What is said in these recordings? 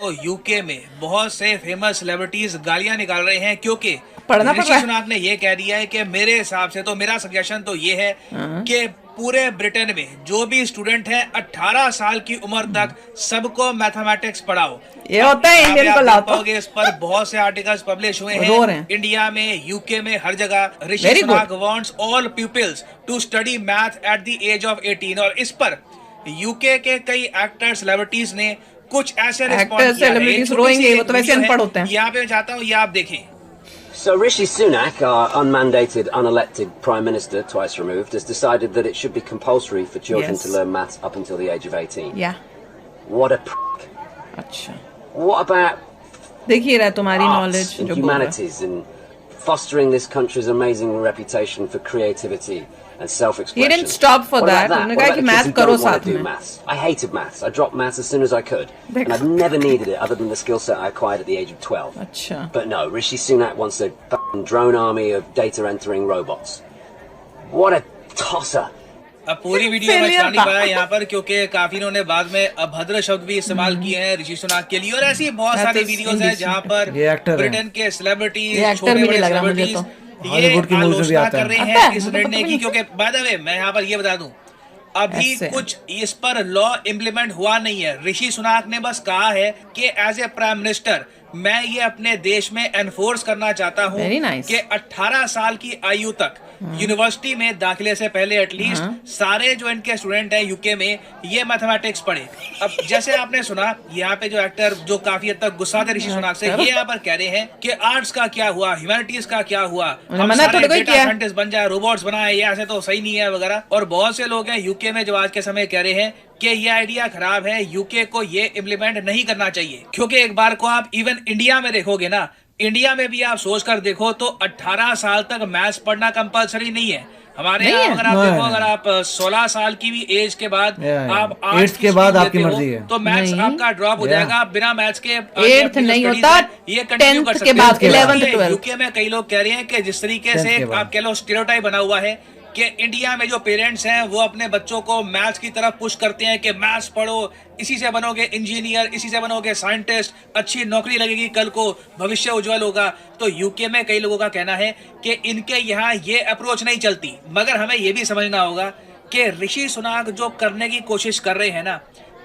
तो यूके में बहुत से फेमस सेलिब्रिटीज गालियां निकाल रहे हैं क्योंकि पढ़ना पड़ रहा ऋषि है। सुनाक ने ये कह दिया है कि मेरे हिसाब से तो मेरा सजेशन तो ये है हाँ। कि पूरे ब्रिटेन में जो भी स्टूडेंट है 18 साल की उम्र तक सबको मैथमेटिक्स पढ़ाओ। ये होता है यहाँ पे इंडियन को आप लाओ देख तो पाओगे इस पर बहुत से आर्टिकल्स पब्लिश हुए रो रहे हैं हैं। इंडिया में, यूके में, हर जगह। Rishi very Sunak good. Wants all peoples to study math at the age of 18 और इस पर यूके के कई एक्टर्स सेलिब्रिटीज ने कुछ ऐसे रिस्पॉन्ड एक्टर्स किया है। एक सेलिब्रिटीज छोटी सी रोएंगे, वो एक तो वैसे वीडियो अनपढ़ है, होते हैं। यहाँ पे मैं चाहता हूँ ये आप देखें। So Rishi Sunak, our unmandated, unelected Prime Minister, twice removed, has decided that it should be compulsory for children Yes. to learn maths up until the age of 18. या What a prick. अच्छा, What about देखिए रहा तुम्हारी arts knowledge and जो बोल रहा है। humanities and fostering this country's amazing reputation for creativity and self-expression? He didn't stop for What about that. उन्होंने What कहा about कि the math kids who करो don't want साथ to do में। maths? I hated maths. I dropped maths as soon as I could, देखो। and I've never needed it other than the skill set I acquired at the age of 12. अच्छा, But no, Rishi Sunak wants a fucking drone army of data entering robots. What a tosser. अब पूरी video में Failure चला नहीं था। पाया यहाँ पर क्योंकि काफी इन्होंने बाद में अभद्र शब्द भी इस्तेमाल किए हैं ऋषि सुनाक के लिए और ऐसी बहुत That सारी is वीडियोस हैं जहाँ पर ये actor है। ब्रिटेन के सेलिब्रिटीज, ये actor छोटे भी बड़े नहीं लग रहा मुझे सेलिब्रिटीज तो। ये Hollywood की movies में भी आलोचना आता है। कर रहे आता हैं है, इस मुझे निर्णय पता की भी क्योंकि बाय द वे मैं यहाँ पर ये बता दूं अभी ऐसे। कुछ इस पर लॉ इम्प्लीमेंट हुआ नहीं है। ऋषि सुनाक ने बस कहा है कि एज ए प्राइम मिनिस्टर मैं ये अपने देश में एनफोर्स करना चाहता हूँ Very nice. कि 18 साल की आयु तक यूनिवर्सिटी में दाखिले से पहले एटलीस्ट सारे जो इनके स्टूडेंट हैं यूके में ये मैथमेटिक्स पढ़े। अब जैसे आपने सुना यहाँ पे जो एक्टर जो काफी हद तक गुस्सा थे ऋषि सुनाक से, ये यहाँ पर कह रहे हैं कि आर्ट्स का क्या हुआ, ह्यूमैनिटीज का क्या हुआ, हम मना सारे थोड़ी कोई डेटा किया। साइंटिस्ट बन जाए, रोबोट्स बनाए, ये ऐसे तो सही नहीं है वगैरह। और बहुत से लोग हैं यूके में जो आज के समय कह रहे हैं कि ये आइडिया खराब है, यूके को ये इम्प्लीमेंट नहीं करना चाहिए। क्योंकि एक बार को आप इवन इंडिया में देखोगे ना, इंडिया में भी आप सोच कर देखो तो 18 साल तक मैथ्स पढ़ना कंपलसरी नहीं है। हमारे यहाँ अगर आप देखो, अगर आप 16 साल की भी एज के बाद आप एट्थ के बाद आपकी मर्जी है। तो मैथ्स नहीं। आपका ड्रॉप हो जाएगा। बिना मैथ्स के एट्थ नहीं होता, ये कंटिन्यू कर 10th सकते के बाद, हैं। 11th, इसलिए 12th। यूके में कई लोग कह रहे हैं कि जिस तरीके 10th से के बाद। आप कह लो स्टीरियोटाइप बना हुआ है कि इंडिया में जो पेरेंट्स हैं वो अपने बच्चों को मैथ्स की तरफ पुश करते हैं कि मैथ्स पढ़ो, इसी से बनोगे इंजीनियर, इसी से बनोगे साइंटिस्ट, अच्छी नौकरी लगेगी, कल को भविष्य उज्जवल होगा। तो यूके में कई लोगों का कहना है कि इनके यहाँ ये अप्रोच नहीं चलती। मगर हमें ये भी समझना होगा कि ऋषि सुनाक जो करने की कोशिश कर रहे हैं ना,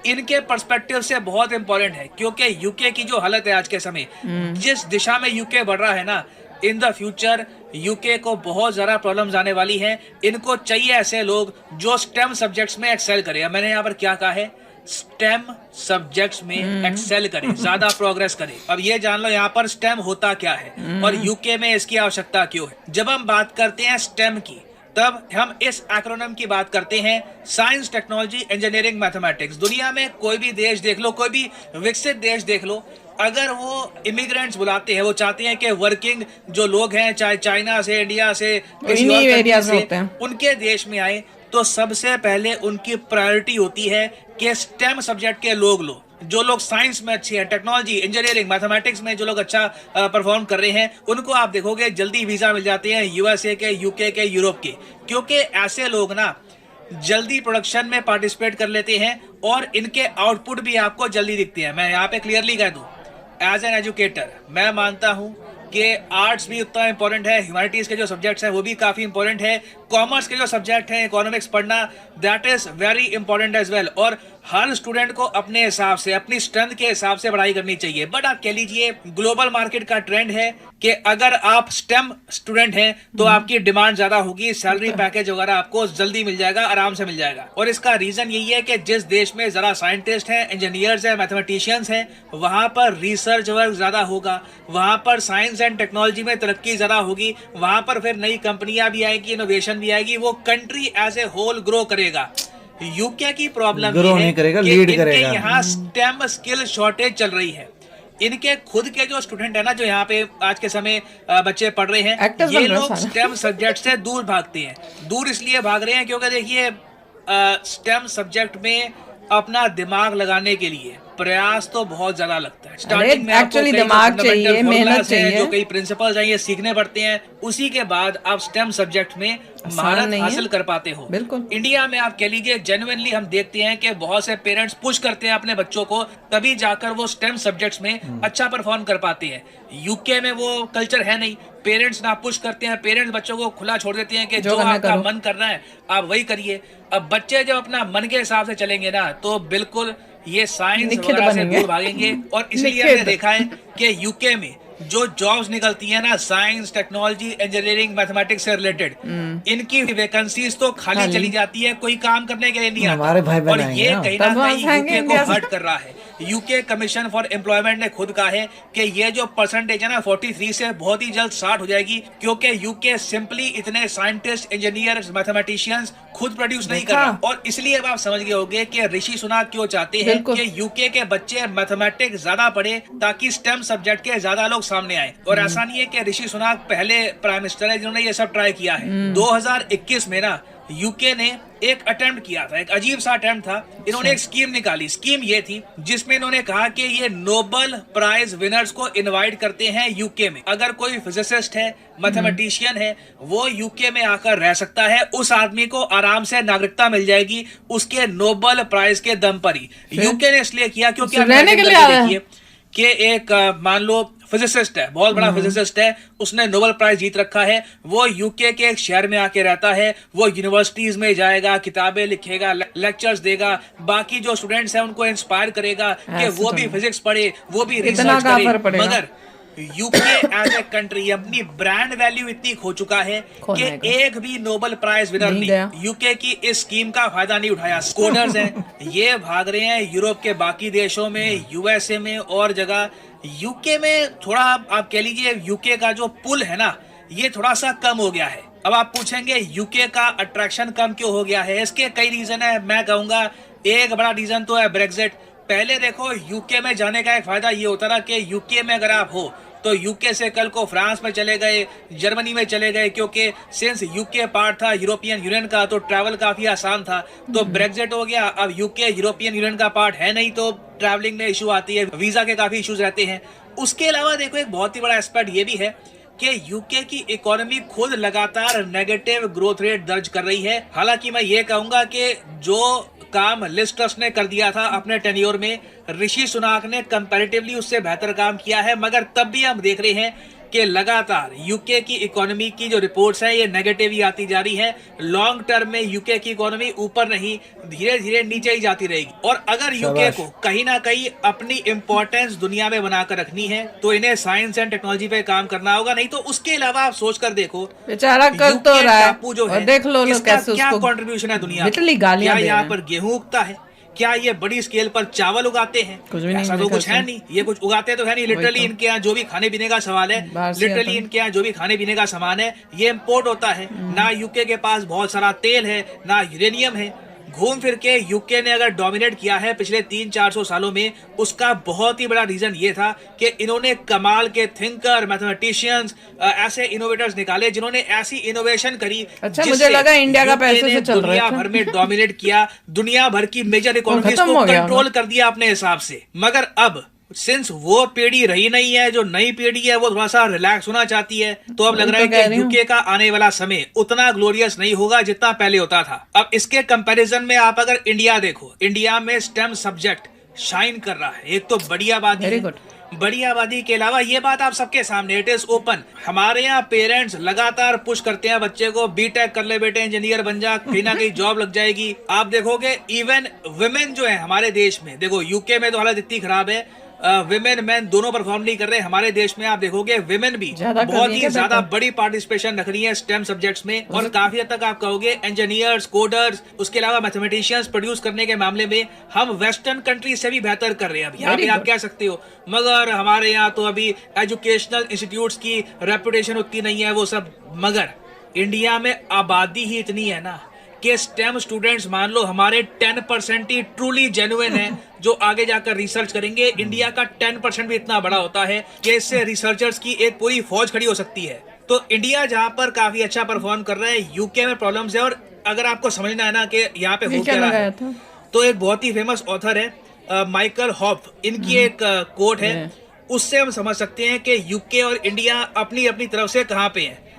इनके पर्सपेक्टिव से बहुत इंपॉर्टेंट है। क्योंकि यूके की जो हालत है आज के समय, जिस दिशा में यूके बढ़ रहा है ना, इन द फ्यूचर यूके को बहुत ज्यादा प्रॉब्लम्स आने वाली हैं। इनको चाहिए ऐसे लोग जो स्टेम सब्जेक्ट्स में एक्सेल करें। मैंने यहाँ पर क्या कहा है, स्टेम सब्जेक्ट्स में एक्सेल करें, ज्यादा प्रोग्रेस करें। अब ये जान लो यहाँ पर स्टेम होता क्या है और यूके में इसकी आवश्यकता क्यों है। जब हम बात करते हैं स्टेम की, तब हम इस एक्रोनिम की बात करते हैं, साइंस, टेक्नोलॉजी, इंजीनियरिंग, मैथमेटिक्स। दुनिया में कोई भी देश देख लो, कोई भी विकसित देश देख लो, अगर वो इमिग्रेंट्स बुलाते हैं, वो चाहते हैं कि वर्किंग जो लोग हैं, चाहे चाइना से, इंडिया से, किसी और इन्हीं country areas में से, होते हैं। उनके देश में आए तो सबसे पहले उनकी प्रायोरिटी होती है कि स्टेम सब्जेक्ट के लोग लो। जो लोग साइंस में अच्छे हैं, टेक्नोलॉजी, इंजीनियरिंग, मैथमेटिक्स में जो लोग अच्छा परफॉर्म कर रहे हैं, उनको आप देखोगे जल्दी वीजा मिल जाते हैं यूएसए के, यूके के, यूरोप के। क्योंकि ऐसे लोग ना जल्दी प्रोडक्शन में पार्टिसिपेट कर लेते हैं और इनके आउटपुट भी आपको जल्दी दिखते हैं। मैं यहाँ पे क्लियरली कह दूं, एज एन एजुकेटर मैं मानता हूं कि आर्ट्स भी उतना इंपॉर्टेंट है, ह्यूमैनिटीज के जो सब्जेक्ट्स हैं वो भी काफी इंपॉर्टेंट है, कॉमर्स के जो सब्जेक्ट हैं, इकोनॉमिक्स पढ़ना, that is very important as well. और हर स्टूडेंट को अपने हिसाब से, अपनी स्ट्रेंथ के हिसाब से पढ़ाई करनी चाहिए। बट आप कह लीजिए ग्लोबल मार्केट का ट्रेंड है कि अगर आप स्टेम स्टूडेंट हैं तो आपकी डिमांड ज्यादा होगी, सैलरी पैकेज वगैरह आपको जल्दी मिल जाएगा, आराम से मिल जाएगा। और इसका रीजन यही है कि जिस देश में जरा साइंटिस्ट हैं, इंजीनियर्स हैं, मैथमेटिशियंस हैं, वहां पर रिसर्च वर्क ज्यादा होगा, वहां पर साइंस एंड टेक्नोलॉजी में तरक्की ज्यादा होगी, वहां पर फिर नई कंपनियां भी आएगी, इनोवेशन भी आएगी, वो country as a whole grow करेगा। यूके की प्रॉब्लम ग्रो नहीं करेगा, लीड करेगा। यहाँ स्टेम स्किल शॉर्टेज चल रही है। इनके खुद के जो स्टूडेंट है ना, जो यहाँ पे आज के समय बच्चे पढ़ रहे हैं, Actors ये बन रहे हैं लोग सारे। स्टेम सब्जेक्ट से दूर भागते हैं। दूर इसलिए भाग रहे हैं क्योंकि देखिए स्टेम सब्जेक्ट में अपना दिमाग लगाने के लिए, प्रयास तो बहुत ज्यादा लगता है। स्टार्टिंग में आपको एक्चुअली कई जो दिमाग fundamental चाहिए, formulas मेहनत हैं, चाहिए। जो कई प्रिंसिपल्स हैं, ये सीखने पड़ते हैं। उसी के बाद आप स्टेम सब्जेक्ट में महारत नहीं है। हासिल कर पाते हो। बिल्कुल। इंडिया में आप कह लीजिए जेन्युइनली हम देखते हैं कि बहुत से पेरेंट्स पुश करते हैं अपने बच्चों को, तभी जाकर वो स्टेम सब्जेक्ट्स में अच्छा परफॉर्म कर पाते हैं। यूके में वो कल्चर है नहीं, पेरेंट्स ना पुश करते हैं, पेरेंट्स बच्चों को खुला छोड़ देते हैं कि जो करना आपका करो। मन कर रहा है आप वही करिए। अब बच्चे जब अपना मन के हिसाब से चलेंगे ना, तो बिल्कुल ये साइंस निखित वगैरह से बनेंगे। दूर भागेंगे। और इसलिए निखित। हमने देखा है कि यूके में जो जॉब्स निकलती है ना, साइंस, टेक्नोलॉजी, इंजीनियरिंग, मैथमेटिक्स से रिलेटेड, इनकी वैकेंसीज तो खाली चली जाती है, कोई काम करने के लिए नहीं आता। हमारे भाई बहन और आएंगे ये ना। कहीं ना तब वहाँ कहीं से आएंगे यूके इंडिया को से। हर्ट कर रहा है। यूके कमीशन फॉर एम्प्लॉयमेंट ने खुद कहा है कि ये जो परसेंटेज है ना 43 से बहुत ही जल्द 60 हो जाएगी, क्योंकि यूके सिंपली इतने साइंटिस्ट, इंजीनियर्स, मैथमेटिशियंस खुद प्रोड्यूस नहीं कर रहा। और इसलिए अब आप समझ गए होंगे कि ऋषि सुनाक क्यों चाहते हैं बिल्कुल। कि यूके के बच्चे मैथमेटिक्स ज्यादा पढ़े, ताकि स्टेम सब्जेक्ट के ज्यादा लोग सामने आए। और ऐसा नहीं है कि ऋषि सुनाक पहले प्राइम मिनिस्टर है जिन्होंने ये सब ट्राई किया है। 2021 में ना यूके ने एक अटेम्प्ट किया था, एक अजीब सा अटेम्प्ट था। इन्होंने एक स्कीम निकाली। स्कीम ये थी जिसमें इन्होंने कहा कि ये नोबेल प्राइज विनर्स को इनवाइट करते हैं यूके में। अगर कोई फिजिसिस्ट है, मैथमेटिशियन है, वो यूके में आकर रह सकता है, उस आदमी को आराम से नागरिकता मिल जाएगी उसके नोबेल प्राइज के दम पर ही। यूके ने इसलिए किया क्योंकि आप रहने के लिए imagine आया है। देखिए कि एक मान लो फिजिसिस्ट है, बहुत बड़ा फिजिसिस्ट है, उसने नोबेल प्राइज जीत रखा है, वो यूके के एक शहर में आके रहता है, वो यूनिवर्सिटीज में जाएगा, किताबें लिखेगा, लेक्चर्स देगा, बाकी जो स्टूडेंट्स हैं उनको इंस्पायर करेगा कि वो भी फिजिक्स पढ़े, वो भी इतना रिसर्च कहाँ करे। फर्क पड़ेगा? मगर यूके एज ए कंट्री अपनी ब्रांड वैल्यू इतनी खो चुका है खोने कि का। एक भी नोबेल प्राइज विनर नहीं ने गया। यूके की इस स्कीम का फायदा नहीं उठाया। कोडर्स हैं, ये भाग रहे हैं यूरोप के बाकी देशों में, यूएसए में और जगह। यूके में थोड़ा आप कह लीजिए यूके का जो पुल है ना, ये थोड़ा सा कम हो गया है। अब आप पूछेंगे यूके का अट्रैक्शन कम क्यों हो गया है? इसके कई रीजन है। मैं कहूंगा एक बड़ा रीजन तो है ब्रेक्जिट। पहले देखो यूके में जाने का एक फायदा ये होता था कि यूके में अगर आप हो तो यूके से कल को फ्रांस में चले गए, जर्मनी में चले गए, क्योंकि सिंस यूके पार्ट था यूरोपियन यूनियन का, तो ट्रैवल काफी आसान था। तो ब्रेक्जिट हो गया, अब यूके यूरोपियन यूनियन का पार्ट है नहीं, तो ट्रैवलिंग में इशू आती है, वीजा के काफी इश्यूज रहते हैं। उसके अलावा देखो एक बहुत ही बड़ा एस्पेक्ट ये भी है कि यूके की इकोनॉमी खुद लगातार नेगेटिव ग्रोथ रेट दर्ज कर रही है। हालांकि मैं ये कहूंगा कि जो काम लिज ट्रस ने कर दिया था अपने टेन्योर में, ऋषि सुनाक ने कंपैरेटिवली उससे बेहतर काम किया है। मगर तब भी हम देख रहे हैं कि लगातार यूके की इकोनॉमी की जो रिपोर्ट्स है ये नेगेटिव ही आती जा रही है। लॉन्ग टर्म में यूके की इकोनॉमी ऊपर नहीं, धीरे धीरे नीचे ही जाती रहेगी। और अगर यूके को कहीं ना कहीं अपनी इंपॉर्टेंस दुनिया में बनाकर रखनी है तो इन्हें साइंस एंड टेक्नोलॉजी पे काम करना होगा। नहीं तो उसके अलावा आप सोच कर देखो, बेचारा कर तो यूके रहा है, टापू जो और है, देख लो इसका कैसे क्या उसको कंट्रीब्यूशन है दुनिया में? लिटरली गालियां क्या दे यहाँ रहे पर गेहूं उगता है? क्या ये बड़ी स्केल पर चावल उगाते हैं? कुछ भी नहीं, ऐसा तो मेरे कुछ ख्याल है से। नहीं, ये कुछ उगाते तो है नहीं। लिटरली तो। इनके यहाँ जो भी खाने पीने का सवाल है, बाहर से लिटरली आता है। इनके यहाँ जो भी खाने पीने का सामान है ये इम्पोर्ट होता है। ना यूके के पास बहुत सारा तेल है, ना यूरेनियम है। घूम फिर के यूके ने अगर डोमिनेट किया है पिछले 300-400 सालों में, उसका बहुत ही बड़ा रीजन ये था कि इन्होंने कमाल के थिंकर, मैथमेटिशियंस, ऐसे इनोवेटर्स निकाले जिन्होंने ऐसी इनोवेशन करी। अच्छा, जिससे मुझे लगा इंडिया का यूके पैसे ने से चल रहा है। दुनिया भर में डोमिनेट किया, दुनिया भर की मेजर इकोनॉमीज खत्म को हो गया कंट्रोल कर दिया अपने हिसाब से। मगर अब सिंस वो पीढ़ी रही नहीं है, जो नई पीढ़ी है वो थोड़ा सा रिलैक्स होना चाहती है, तो अब लग रहा है कि यूके का आने वाला समय उतना ग्लोरियस नहीं होगा जितना पहले होता था। अब इसके कंपैरिजन में आप अगर इंडिया देखो, इंडिया में स्टेम सब्जेक्ट शाइन कर रहा है। एक तो बड़ी आबादी Very है, good. बड़ी आबादी के अलावा ये बात आप सबके सामने, इट इज ओपन। हमारे यहाँ पेरेंट्स लगातार पुश करते हैं बच्चे को, बीटेक कर ले बेटे, इंजीनियर बन जा, कहीं ना कहीं जॉब लग जाएगी। आप देखोगे इवन वुमेन जो है हमारे देश में, देखो यूके में तो हालत इतनी खराब है, विमेन मैन दोनों परफॉर्म नहीं कर रहे। हमारे देश में आप देखोगे विमेन भी बहुत ही ज्यादा बड़ी पार्टिसिपेशन रख रही है स्टेम सब्जेक्ट्स में, और काफी हद तक आप कहोगे इंजीनियर्स, कोडर्स, उसके अलावा मैथमेटिशियंस प्रोड्यूस करने के मामले में हम वेस्टर्न कंट्री से भी बेहतर कर रहे हैं। अब यहाँ पे आप कह सकते हो मगर हमारे यहाँ तो अभी एजुकेशनल इंस्टीट्यूट्स की रेपुटेशन उतनी नहीं है, वो सब। मगर इंडिया में आबादी ही इतनी है ना कि स्टेम स्टूडेंट्स मान लो हमारे 10% ही ट्रूली जेन्युइन है जो आगे जाकर रिसर्च करेंगे। इंडिया का 10% भी इतना बड़ा होता है कि इससे रिसर्चर्स की एक पूरी फौज खड़ी हो सकती है। तो इंडिया जहां पर काफी अच्छा परफॉर्म कर रहा है, यूके में प्रॉब्लम्स है। और अगर आपको समझना है ना कि यहाँ पे हो क्या रहा है, तो एक बहुत ही फेमस ऑथर है माइकल हॉफ, इनकी एक कोट है, उससे हम समझ सकते हैं कि यूके और इंडिया अपनी अपनी तरफ से कहाँ पे हैं।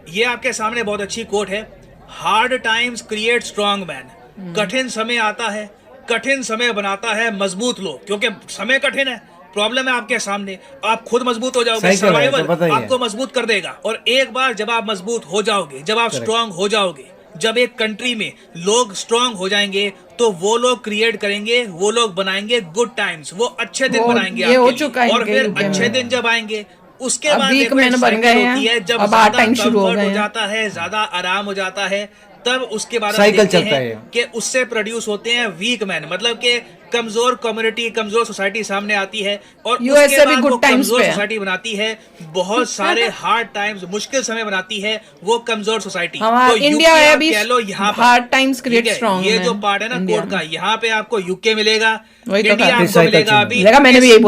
ये आपके सामने बहुत अच्छी कोट है, hard times create strong man. कठिन समय आता है, कठिन समय बनाता है मजबूत लोग, क्योंकि समय कठिन है, प्रॉब्लम है आपके सामने, आप खुद मजबूत हो जाओगे, सर्वाइवल आपको मजबूत कर देगा। और एक बार जब आप मजबूत हो जाओगे, जब आप स्ट्रांग हो जाओगे, जब एक कंट्री में लोग स्ट्रांग हो जाएंगे, तो वो लोग क्रिएट करेंगे, वो लोग बनाएंगे गुड टाइम्स, वो अच्छे दिन बनाएंगे आपके लिए। और फिर अच्छे दिन जब आएंगे, उसके बाद एक साइकिल होती है, जब ज्यादा कंफर्ट हो जाता है, ज्यादा आराम हो जाता है, तब उसके बाद साइकिल चलता है कि उससे प्रोड्यूस होते हैं वीक मैन, मतलब कि कमजोर कम्युनिटी, कमजोर सोसाइटी सामने आती है। और उसके बाद वो कमजोर सोसाइटी बनाती है, बहुत सारे हार्ड टाइम्स, मुश्किल समय बनाती है वो कमजोर सोसाइटी। तो इंडिया है भी कह लो यहाँ हार्ड टाइम्स क्रिएट स्ट्रॉन्ग। ये जो पार्ट है ना कोड का, यहाँ पे आपको यूके मिलेगा, इंडिया आपको मिलेगा अभी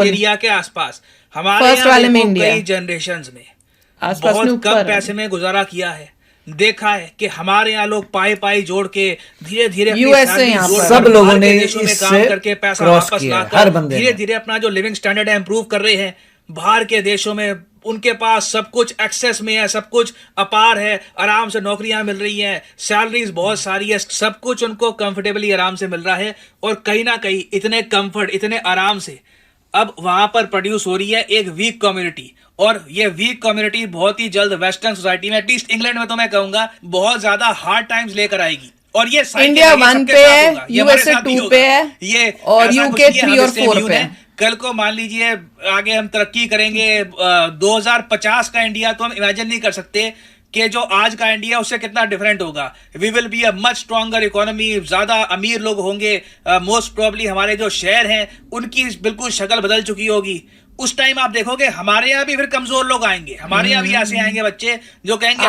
एरिया के आसपास। हमारे यहाँ कई जनरेशंस में बहुत कम पैसे में गुजारा किया है, देखा है कि हमारे यहाँ लोग पाई जोड़ के धीरे धीरे सब लोगों ने काम करके पैसा वापस लाकर धीरे धीरे अपना जो लिविंग स्टैंडर्ड है इम्प्रूव कर रहे हैं। बाहर के देशों में उनके पास सब कुछ एक्सेस में है, सब कुछ अपार है, आराम से नौकरियां मिल रही हैं, सैलरीज बहुत सारी है, सब कुछ उनको कंफर्टेबली आराम से मिल रहा है। और कहीं ना कहीं इतने कंफर्ट, इतने आराम से अब वहां पर प्रोड्यूस हो रही है एक वीक कम्युनिटी। और ये वीक कम्युनिटी बहुत ही जल्द वेस्टर्न सोसाइटी में, एटलीस्ट इंग्लैंड में तो मैं कहूंगा, बहुत ज्यादा हार्ड टाइम्स लेकर आएगी। और ये इंडिया 1 पे है, यूएसए 2 पे है, ये और यूके 3 और 4 पे है। कल को मान लीजिए आगे हम तरक्की करेंगे, 2050 का इंडिया तो हम इमेजिन नहीं कर सकते कि जो आज का इंडिया उससे कितना डिफरेंट होगा। We will be a much stronger economy, ज्यादा अमीर लोग होंगे, मोस्ट प्रोबेबली हमारे जो शहर हैं उनकी बिल्कुल शक्ल बदल चुकी होगी। उस टाइम आप देखोगे हमारे यहाँ भी फिर कमजोर लोग आएंगे, हमारे यहाँ भी ऐसे आएंगे बच्चे जो कहेंगे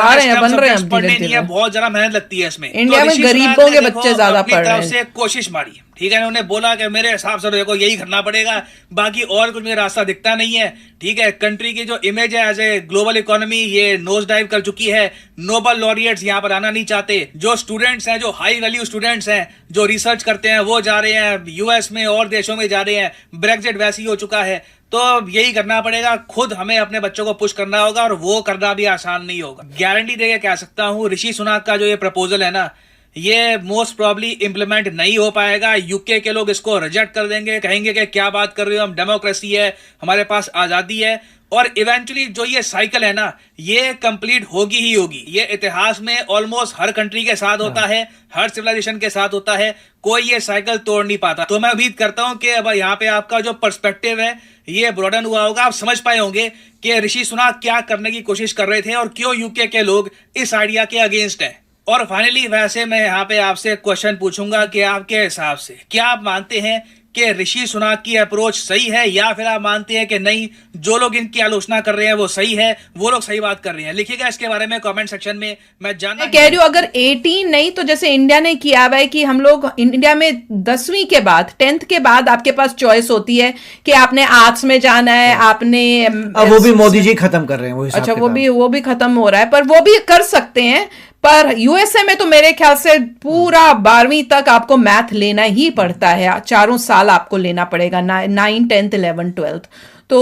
पढ़ने नहीं है, बहुत ज्यादा मेहनत लगती है इसमें। इंडिया में गरीबों के बच्चे ज्यादा पढ़ रहे हैं, से कोशिश मारी, ठीक है, उन्होंने बोला कि मेरे हिसाब से देखो यही करना पड़ेगा, बाकी और कुछ मुझे रास्ता दिखता नहीं है। ठीक है, कंट्री की जो इमेज है एज ए ग्लोबल इकोनॉमी ये नोज डाइव कर चुकी है, नोबल लॉरिएट्स यहाँ पर आना नहीं चाहते, जो स्टूडेंट्स हैं, जो हाई वैल्यू स्टूडेंट्स हैं, जो रिसर्च करते हैं वो जा रहे हैं यूएस में और देशों में जा रहे हैं, ब्रेक्जिट वैसे ही हो चुका है। तो यही करना पड़ेगा, खुद हमें अपने बच्चों को पुश करना होगा, और वो करना भी आसान नहीं होगा। गारंटी देके कह सकता हूँ ऋषि सुनाक का जो ये प्रपोजल है ना, ये मोस्ट प्रॉब्ली इंप्लीमेंट नहीं हो पाएगा। यूके के लोग इसको रिजेक्ट कर देंगे, कहेंगे कि क्या बात कर रहे हो, हम डेमोक्रेसी है, हमारे पास आजादी है। और इवेंचुअली जो ये साइकिल है ना, ये कंप्लीट होगी ही होगी। ये इतिहास में ऑलमोस्ट हर कंट्री के साथ होता है, हर सिविलाइजेशन के साथ होता है, कोई ये साइकिल तोड़ नहीं पाता। तो मैं उम्मीद करता हूं कि अब यहाँ पे आपका जो पर्सपेक्टिव है ये ब्रॉडन हुआ होगा, आप समझ पाए होंगे कि ऋषि सुनाक क्या करने की कोशिश कर रहे थे और क्यों यूके के लोग इस आइडिया के अगेंस्ट हैं। और फाइनली वैसे मैं यहाँ पे आपसे क्वेश्चन पूछूंगा कि आपके हिसाब से क्या आप मानते हैं कि ऋषि सुनाक की अप्रोच सही है, या फिर आप मानते हैं कि नहीं, जो लोग इनकी आलोचना कर रहे हैं वो सही है, वो लोग सही बात कर रहे हैं? लिखिएगा इसके बारे में कमेंट सेक्शन में, मैं कह रही हूँ अगर 18 नहीं तो जैसे इंडिया ने किया हुआ है कि हम लोग इंडिया में 10वीं के बाद 10th के बाद आपके पास चॉइस होती है कि आपने आर्ट्स में जाना है, आपने वो भी मोदी जी खत्म कर रहे हैं वो। अच्छा, वो भी खत्म हो रहा है, पर वो भी कर सकते हैं। पर यूएसए में तो मेरे ख्याल से पूरा 12वीं तक आपको मैथ लेना ही पड़ता है, 4 साल आपको लेना पड़ेगा, 9, 10th, 11th, 12th। तो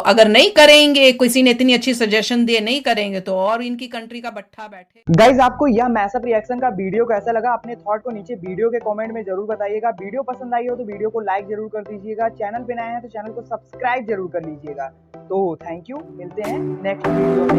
अगर नहीं करेंगे, किसी ने इतनी अच्छी सजेशन दिए, नहीं करेंगे तो और इनकी कंट्री का बट्ठा बैठे। गाइज आपको यह मैसअप रिएक्शन का वीडियो कैसा लगा, अपने थॉट को नीचे वीडियो के कमेंट में जरूर बताइएगा। वीडियो पसंद आई हो तो वीडियो को लाइक जरूर कर दीजिएगा, चैनल पे नए हैं तो चैनल को सब्सक्राइब जरूर कर लीजिएगा। तो थैंक यू, मिलते हैं नेक्स्ट वीडियो में।